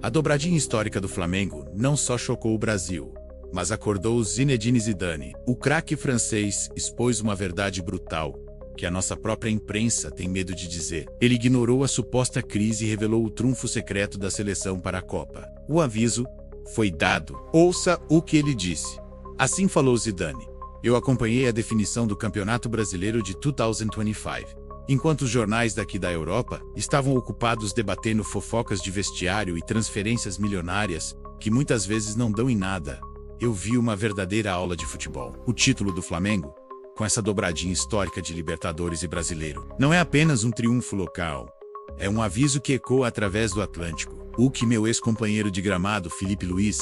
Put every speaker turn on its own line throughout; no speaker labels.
A dobradinha histórica do Flamengo não só chocou o Brasil, mas acordou o Zinedine Zidane. O craque francês expôs uma verdade brutal, que a nossa própria imprensa tem medo de dizer. Ele ignorou a suposta crise e revelou o trunfo secreto da seleção para a Copa. O aviso foi dado. Ouça o que ele disse. Assim falou Zidane: eu acompanhei a definição do Campeonato Brasileiro de 2025. Enquanto os jornais daqui da Europa estavam ocupados debatendo fofocas de vestiário e transferências milionárias, que muitas vezes não dão em nada, eu vi uma verdadeira aula de futebol. O título do Flamengo, com essa dobradinha histórica de Libertadores e Brasileiro, não é apenas um triunfo local. É um aviso que ecoa através do Atlântico. O que meu ex-companheiro de gramado, Felipe Luiz,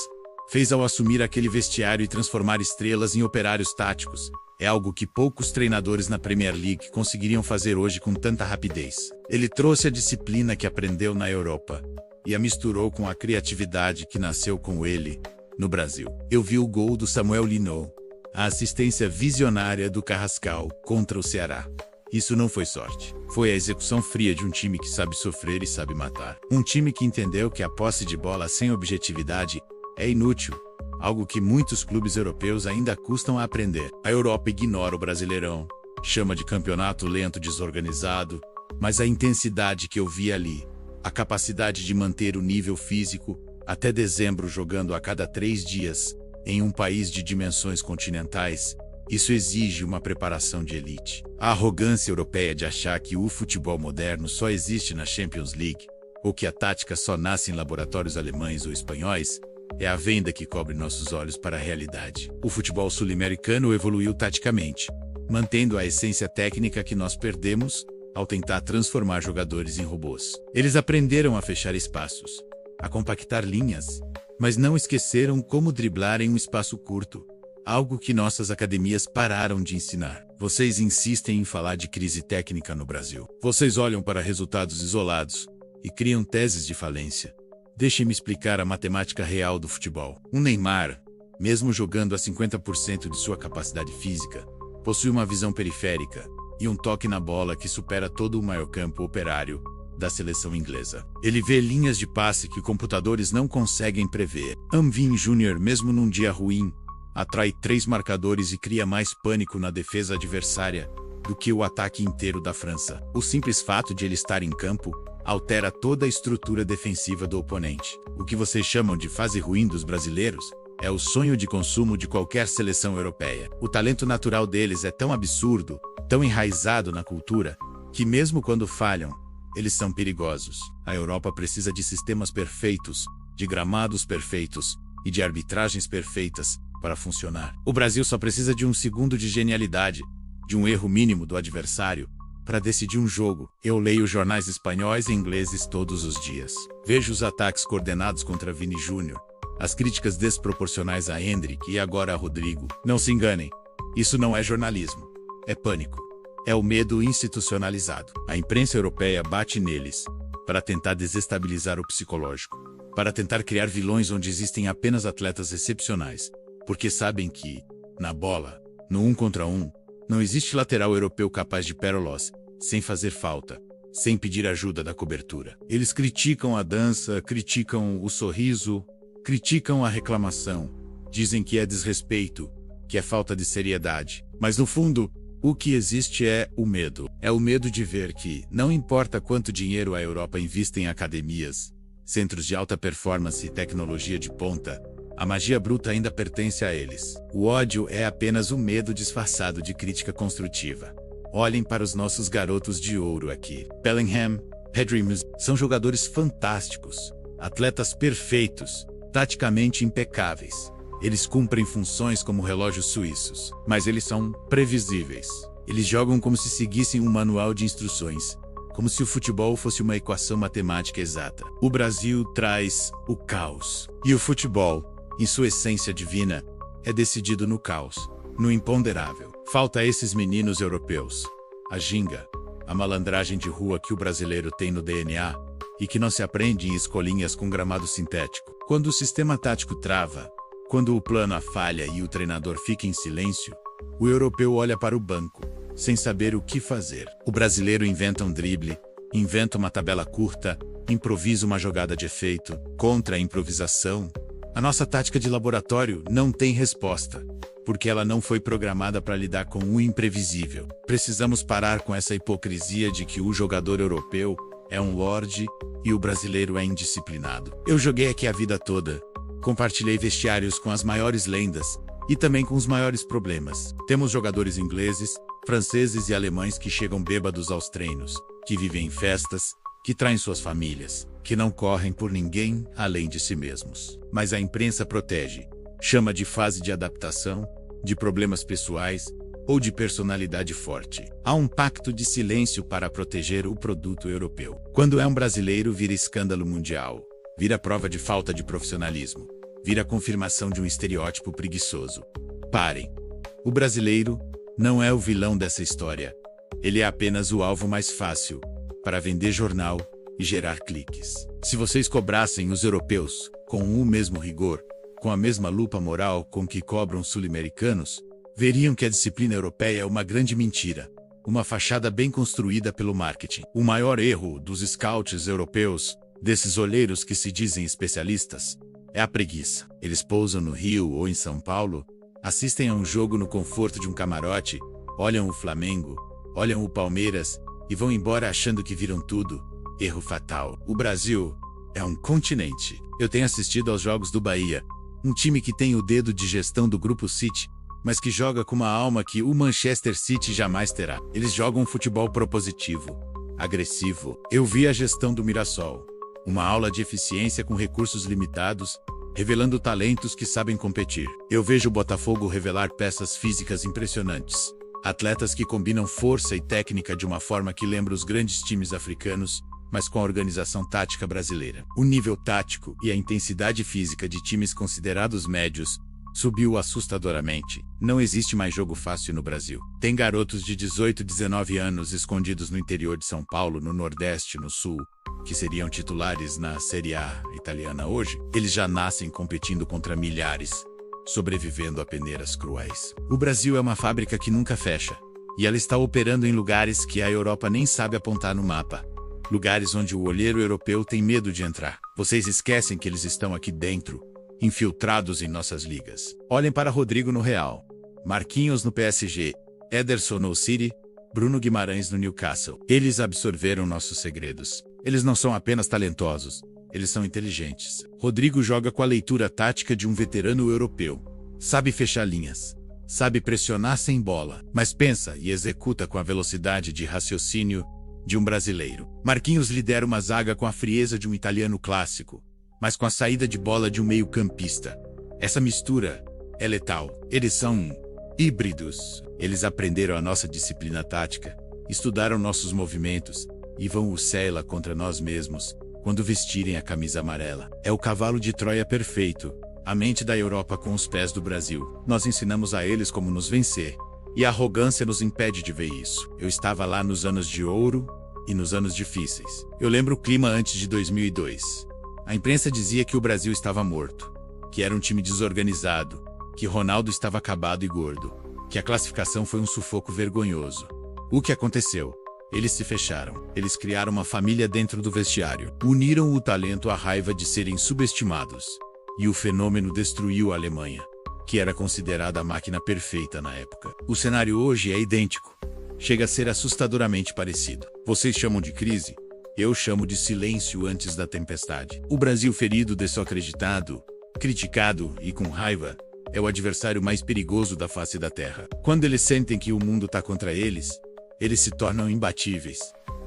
fez ao assumir aquele vestiário e transformar estrelas em operários táticos, é algo que poucos treinadores na Premier League conseguiriam fazer hoje com tanta rapidez. Ele trouxe a disciplina que aprendeu na Europa e a misturou com a criatividade que nasceu com ele no Brasil. Eu vi o gol do Samuel Lino, a assistência visionária do Carrascal contra o Ceará. Isso não foi sorte. Foi a execução fria de um time que sabe sofrer e sabe matar. Um time que entendeu que a posse de bola sem objetividade é inútil, algo que muitos clubes europeus ainda custam a aprender. A Europa ignora o Brasileirão, chama de campeonato lento, desorganizado, mas a intensidade que eu vi ali, a capacidade de manter o nível físico até dezembro jogando a cada 3 dias, em um país de dimensões continentais, isso exige uma preparação de elite. A arrogância europeia de achar que o futebol moderno só existe na Champions League, ou que a tática só nasce em laboratórios alemães ou espanhóis, é a venda que cobre nossos olhos para a realidade. O futebol sul-americano evoluiu taticamente, mantendo a essência técnica que nós perdemos ao tentar transformar jogadores em robôs. Eles aprenderam a fechar espaços, a compactar linhas, mas não esqueceram como driblar em um espaço curto, algo que nossas academias pararam de ensinar. Vocês insistem em falar de crise técnica no Brasil. Vocês olham para resultados isolados e criam teses de falência. Deixem-me explicar a matemática real do futebol. Um Neymar, mesmo jogando a 50% de sua capacidade física, possui uma visão periférica e um toque na bola que supera todo o meio-campo operário da seleção inglesa. Ele vê linhas de passe que computadores não conseguem prever. Amvin Jr., mesmo num dia ruim, atrai 3 marcadores e cria mais pânico na defesa adversária do que o ataque inteiro da França. O simples fato de ele estar em campo altera toda a estrutura defensiva do oponente. O que vocês chamam de fase ruim dos brasileiros é o sonho de consumo de qualquer seleção europeia. O talento natural deles é tão absurdo, tão enraizado na cultura, que mesmo quando falham, eles são perigosos. A Europa precisa de sistemas perfeitos, de gramados perfeitos e de arbitragens perfeitas para funcionar. O Brasil só precisa de um segundo de genialidade, de um erro mínimo do adversário, para decidir um jogo. Eu leio jornais espanhóis e ingleses todos os dias. Vejo os ataques coordenados contra Vini Júnior, as críticas desproporcionais a Endrick e agora a Rodrigo. Não se enganem, isso não é jornalismo, é pânico. É o medo institucionalizado. A imprensa europeia bate neles para tentar desestabilizar o psicológico, para tentar criar vilões onde existem apenas atletas excepcionais, porque sabem que, na bola, no 1 contra 1, não existe lateral europeu capaz de pérolas, sem fazer falta, sem pedir ajuda da cobertura. Eles criticam a dança, criticam o sorriso, criticam a reclamação, dizem que é desrespeito, que é falta de seriedade. Mas no fundo, o que existe é o medo. É o medo de ver que, não importa quanto dinheiro a Europa investe em academias, centros de alta performance e tecnologia de ponta, a magia bruta ainda pertence a eles. O ódio é apenas o medo disfarçado de crítica construtiva. Olhem para os nossos garotos de ouro aqui. Bellingham, Pedri, são jogadores fantásticos, atletas perfeitos, taticamente impecáveis. Eles cumprem funções como relógios suíços, mas eles são previsíveis. Eles jogam como se seguissem um manual de instruções, como se o futebol fosse uma equação matemática exata. O Brasil traz o caos. E o futebol, em sua essência divina, é decidido no caos, no imponderável. Falta a esses meninos europeus a ginga, a malandragem de rua que o brasileiro tem no DNA e que não se aprende em escolinhas com gramado sintético. Quando o sistema tático trava, quando o plano falha e o treinador fica em silêncio, o europeu olha para o banco, sem saber o que fazer. O brasileiro inventa um drible, inventa uma tabela curta, improvisa uma jogada de efeito, contra a improvisação. A nossa tática de laboratório não tem resposta, porque ela não foi programada para lidar com o imprevisível. Precisamos parar com essa hipocrisia de que o jogador europeu é um lorde e o brasileiro é indisciplinado. Eu joguei aqui a vida toda, compartilhei vestiários com as maiores lendas e também com os maiores problemas. Temos jogadores ingleses, franceses e alemães que chegam bêbados aos treinos, que vivem em festas, que traem suas famílias, que não correm por ninguém além de si mesmos. Mas a imprensa protege, chama de fase de adaptação, de problemas pessoais ou de personalidade forte. Há um pacto de silêncio para proteger o produto europeu. Quando é um brasileiro, vira escândalo mundial, vira prova de falta de profissionalismo, vira confirmação de um estereótipo preguiçoso. Parem. O brasileiro não é o vilão dessa história. Ele é apenas o alvo mais fácil para vender jornal e gerar cliques. Se vocês cobrassem os europeus com o mesmo rigor, com a mesma lupa moral com que cobram sul-americanos, veriam que a disciplina europeia é uma grande mentira, uma fachada bem construída pelo marketing. O maior erro dos scouts europeus, desses olheiros que se dizem especialistas, é a preguiça. Eles pousam no Rio ou em São Paulo, assistem a um jogo no conforto de um camarote, olham o Flamengo, olham o Palmeiras e vão embora achando que viram tudo. Erro fatal. O Brasil é um continente. Eu tenho assistido aos jogos do Bahia, um time que tem o dedo de gestão do Grupo City, mas que joga com uma alma que o Manchester City jamais terá. Eles jogam um futebol propositivo, agressivo. Eu vi a gestão do Mirassol, uma aula de eficiência com recursos limitados, revelando talentos que sabem competir. Eu vejo o Botafogo revelar peças físicas impressionantes, atletas que combinam força e técnica de uma forma que lembra os grandes times africanos, mas com a organização tática brasileira. O nível tático e a intensidade física de times considerados médios subiu assustadoramente. Não existe mais jogo fácil no Brasil. Tem garotos de 18, 19 anos escondidos no interior de São Paulo, no Nordeste, no Sul, que seriam titulares na Série A italiana hoje. Eles já nascem competindo contra milhares, sobrevivendo a peneiras cruéis. O Brasil é uma fábrica que nunca fecha, e ela está operando em lugares que a Europa nem sabe apontar no mapa. Lugares onde o olheiro europeu tem medo de entrar. Vocês esquecem que eles estão aqui dentro, infiltrados em nossas ligas. Olhem para Rodrigo no Real, Marquinhos no PSG, Ederson no City, Bruno Guimarães no Newcastle. Eles absorveram nossos segredos. Eles não são apenas talentosos, eles são inteligentes. Rodrigo joga com a leitura tática de um veterano europeu. Sabe fechar linhas, sabe pressionar sem bola, mas pensa e executa com a velocidade de raciocínio de um brasileiro. Marquinhos lidera uma zaga com a frieza de um italiano clássico, mas com a saída de bola de um meio-campista. Essa mistura é letal. Eles são híbridos. Eles aprenderam a nossa disciplina tática, estudaram nossos movimentos e vão o cela contra nós mesmos quando vestirem a camisa amarela. É o cavalo de Troia perfeito, a mente da Europa com os pés do Brasil. Nós ensinamos a eles como nos vencer, e a arrogância nos impede de ver isso. Eu estava lá nos anos de ouro e nos anos difíceis. Eu lembro o clima antes de 2002. A imprensa dizia que o Brasil estava morto, que era um time desorganizado, que Ronaldo estava acabado e gordo, que a classificação foi um sufoco vergonhoso. O que aconteceu? Eles se fecharam. Eles criaram uma família dentro do vestiário. Uniram o talento à raiva de serem subestimados. E o fenômeno destruiu a Alemanha, que era considerada a máquina perfeita na época. O cenário hoje é idêntico. Chega a ser assustadoramente parecido. Vocês chamam de crise? Eu chamo de silêncio antes da tempestade. O Brasil ferido, desacreditado, criticado e com raiva é o adversário mais perigoso da face da terra. Quando eles sentem que o mundo está contra eles, eles se tornam imbatíveis,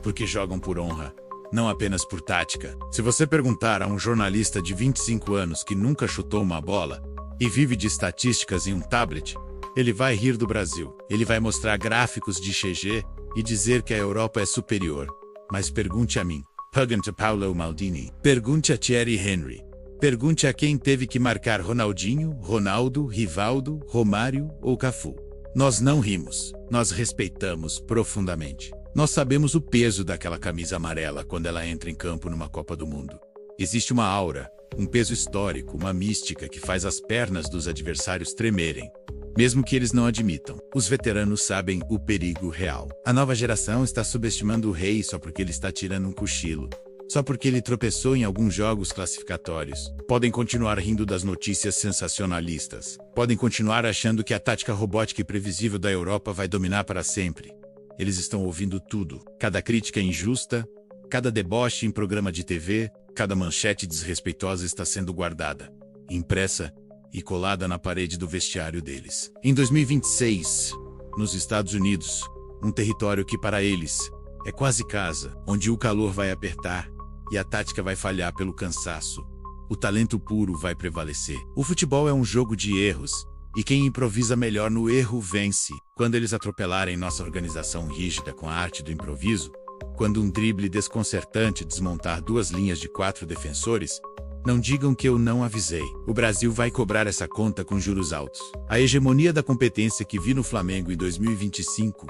porque jogam por honra, não apenas por tática. Se você perguntar a um jornalista de 25 anos que nunca chutou uma bola e vive de estatísticas em um tablet, ele vai rir do Brasil. Ele vai mostrar gráficos de XG e dizer que a Europa é superior. Mas pergunte a mim, pergunte a Paulo Maldini, pergunte a Thierry Henry, pergunte a quem teve que marcar Ronaldinho, Ronaldo, Rivaldo, Romário ou Cafu. Nós não rimos, nós respeitamos profundamente. Nós sabemos o peso daquela camisa amarela quando ela entra em campo numa Copa do Mundo. Existe uma aura, um peso histórico, uma mística que faz as pernas dos adversários tremerem, mesmo que eles não admitam. Os veteranos sabem o perigo real. A nova geração está subestimando o rei só porque ele está tirando um cochilo. só porque ele tropeçou em alguns jogos classificatórios. Podem continuar rindo das notícias sensacionalistas. Podem continuar achando que a tática robótica e previsível da Europa vai dominar para sempre. Eles estão ouvindo tudo. Cada crítica injusta, cada deboche em programa de TV, cada manchete desrespeitosa está sendo guardada, impressa e colada na parede do vestiário deles. Em 2026, nos Estados Unidos, um território que para eles é quase casa, onde o calor vai apertar e a tática vai falhar pelo cansaço. O talento puro vai prevalecer. O futebol é um jogo de erros, e quem improvisa melhor no erro vence. Quando eles atropelarem nossa organização rígida com a arte do improviso, quando um drible desconcertante desmontar 2 linhas de 4 defensores, não digam que eu não avisei. O Brasil vai cobrar essa conta com juros altos. A hegemonia da competência que vi no Flamengo em 2025,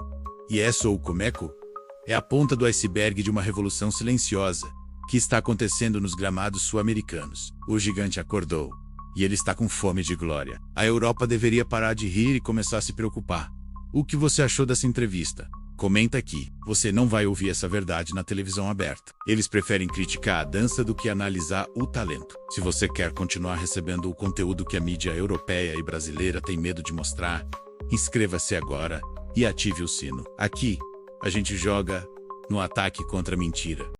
e é só o começo, é a ponta do iceberg de uma revolução silenciosa que está acontecendo nos gramados sul-americanos. O gigante acordou, e ele está com fome de glória. A Europa deveria parar de rir e começar a se preocupar. O que você achou dessa entrevista? Comenta aqui. Você não vai ouvir essa verdade na televisão aberta. Eles preferem criticar a dança do que analisar o talento. Se você quer continuar recebendo o conteúdo que a mídia europeia e brasileira tem medo de mostrar, inscreva-se agora e ative o sino. Aqui, a gente joga no ataque contra a mentira.